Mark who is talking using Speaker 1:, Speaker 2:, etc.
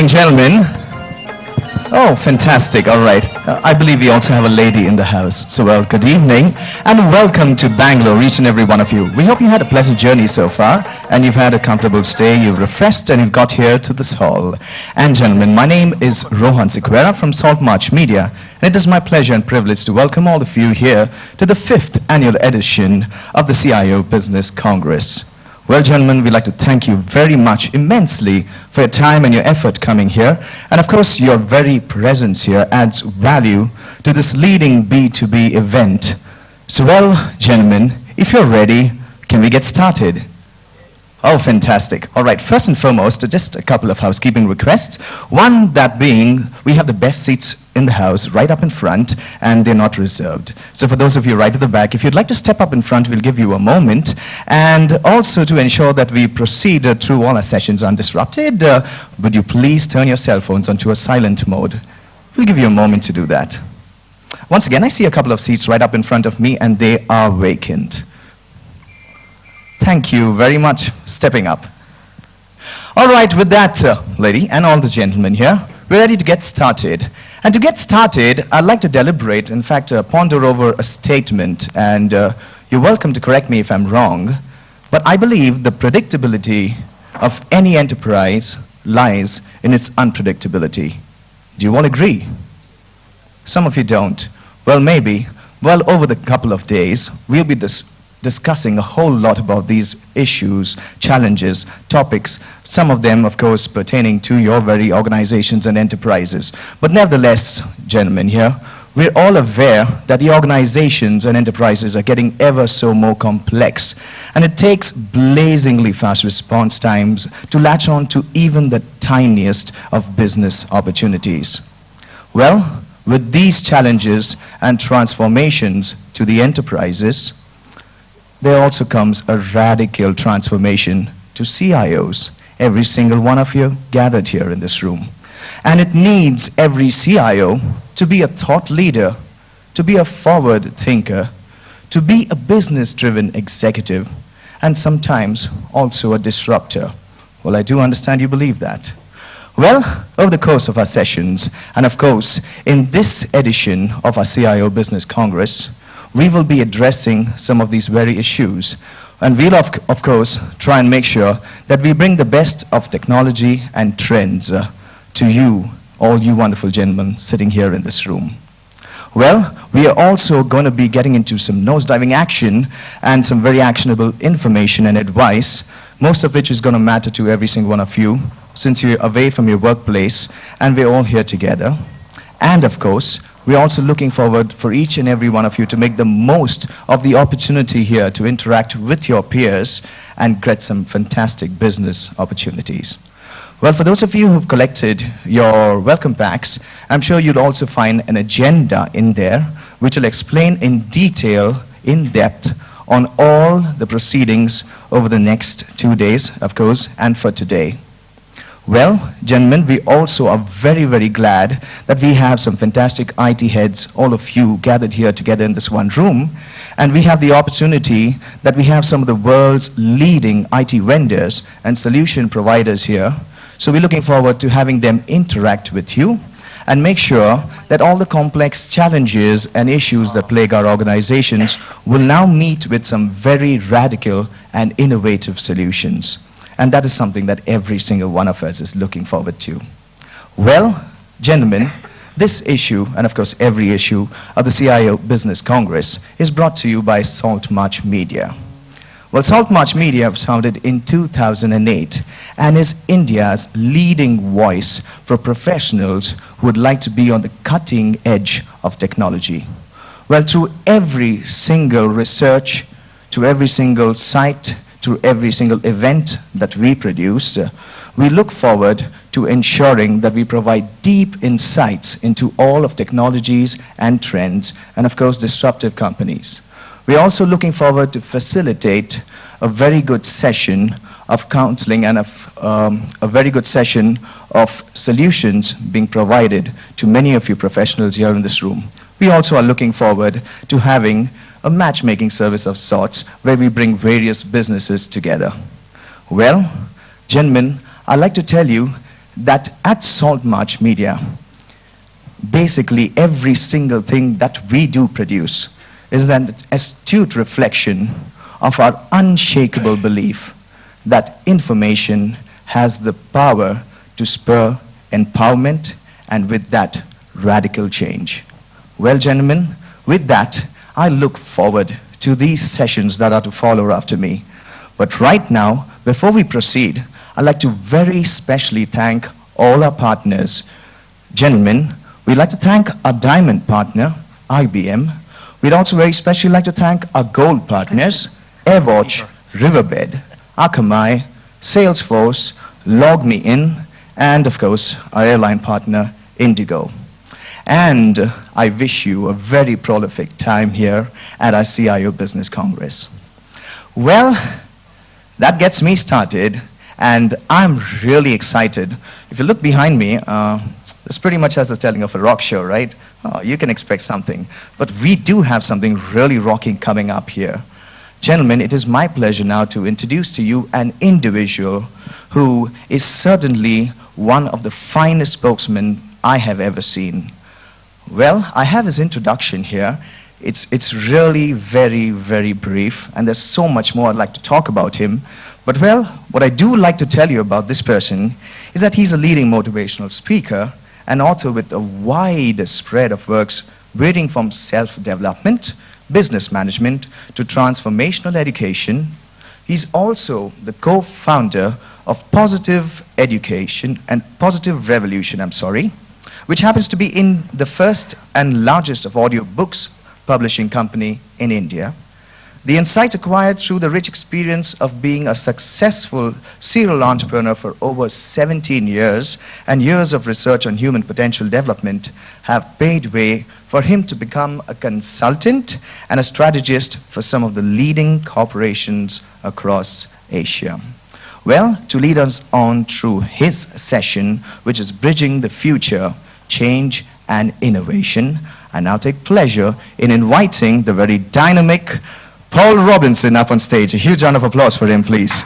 Speaker 1: and gentlemen. Oh, fantastic. All right. I believe we also have a lady in the house. So, well, good evening and welcome to Bangalore, each and every one of you. We hope you had a pleasant journey so far and you've had a comfortable stay, you've refreshed and you've got here to this hall. And gentlemen, my name is Rohan Sequeira from Saltmarch Media. And it is my pleasure and privilege to welcome all of you here to the 5th annual edition of the CIO Business Congress. Well, gentlemen, we'd like to thank you very much immensely for your time and your effort coming here. And of course, your very presence here adds value to this leading B2B event. So, well, gentlemen, if you're ready, can we get started? Oh, fantastic. All right, first and foremost, just a couple of housekeeping requests. One, that being, we have the best seats in the house right up in front, and they're not reserved. So for those of you right at the back, if you'd like to step up in front, we'll give you a moment. And also to ensure that we proceed through all our sessions undisrupted, would you please turn your cell phones onto a silent mode? We'll give you a moment to do that. Once again, I see a couple of seats right up in front of me, and they are vacant. Thank you very much for stepping up. All right, with that, lady, and all the gentlemen here, we're ready to get started. And to get started, I'd like to deliberate, in fact, ponder over a statement, and you're welcome to correct me if I'm wrong, but I believe the predictability of any enterprise lies in its unpredictability. Do you all agree? Some of you don't. Well, maybe. Well, over the couple of days, we'll be discussing a whole lot about these issues, challenges, topics, some of them, of course, pertaining to your very organizations and enterprises. But nevertheless, gentlemen here, we're all aware that the organizations and enterprises are getting ever so more complex, and it takes blazingly fast response times to latch on to even the tiniest of business opportunities. Well, with these challenges and transformations to the enterprises, there also comes a radical transformation to CIOs, every single one of you gathered here in this room. And it needs every CIO to be a thought leader, to be a forward thinker, to be a business-driven executive, and sometimes also a disruptor. Well, I do understand you believe that. Well, over the course of our sessions, and of course, in this edition of our CIO Business Congress, we will be addressing some of these very issues. And we'll, of course, try and make sure that we bring the best of technology and trends to you, all you wonderful gentlemen sitting here in this room. Well, we are also going to be getting into some nosediving action and some very actionable information and advice, most of which is going to matter to every single one of you, since you're away from your workplace and we're all here together. And of course, we're also looking forward for each and every one of you to make the most of the opportunity here to interact with your peers and get some fantastic business opportunities. Well, for those of you who've collected your welcome packs, I'm sure you'll also find an agenda in there which will explain in detail, in depth, on all the proceedings over the next 2 days, of course, and for today. Well, gentlemen, we also are very, very glad that we have some fantastic IT heads, all of you gathered here together in this one room, and we have the opportunity that we have some of the world's leading IT vendors and solution providers here. So we're looking forward to having them interact with you and make sure that all the complex challenges and issues that plague our organizations will now meet with some very radical and innovative solutions. And that is something that every single one of us is looking forward to. Well, gentlemen, this issue, and of course every issue of the CIO Business Congress, is brought to you by Saltmarch Media. Well, Saltmarch Media was founded in 2008 and is India's leading voice for professionals who would like to be on the cutting edge of technology. Well, through every single research, to every single site, through every single event that we produce, we look forward to ensuring that we provide deep insights into all of technologies and trends, and of course disruptive companies. We're also looking forward to facilitate a very good session of counseling and a very good session of solutions being provided to many of you professionals here in this room. We also are looking forward to having a matchmaking service of sorts where we bring various businesses together. Well, gentlemen, I'd like to tell you that at Saltmarch Media, basically every single thing that we do produce is an astute reflection of our unshakable belief that information has the power to spur empowerment and with that, radical change. Well, gentlemen, with that, I look forward to these sessions that are to follow after me. But right now, before we proceed, I'd like to very specially thank all our partners. Gentlemen, we'd like to thank our diamond partner, IBM. We'd also very specially like to thank our gold partners, AirWatch, Riverbed, Akamai, Salesforce, LogMeIn, and of course, our airline partner, Indigo. And I wish you a very prolific time here at our CIO Business Congress. Well, that gets me started, and I'm really excited. If you look behind me, it's pretty much as the telling of a rock show, right? Oh, you can expect something. But we do have something really rocking coming up here. Gentlemen, it is my pleasure now to introduce to you an individual who is certainly one of the finest spokesmen I have ever seen. Well, I have his introduction here. It's really very, very brief, and there's so much more I'd like to talk about him. But well, what I do like to tell you about this person is that he's a leading motivational speaker and author with a wide spread of works ranging from self-development, business management, to transformational education. He's also the co-founder of Positive Education and Positive Revolution, which happens to be in the first and largest of audiobooks publishing company in India. The insights acquired through the rich experience of being a successful serial entrepreneur for over 17 years and years of research on human potential development have paved way for him to become a consultant and a strategist for some of the leading corporations across Asia. Well, to lead us on through his session, which is Bridging the Future, Change and Innovation, I now take pleasure in inviting the very dynamic Paul Robinson up on stage. A huge round of applause for him, please.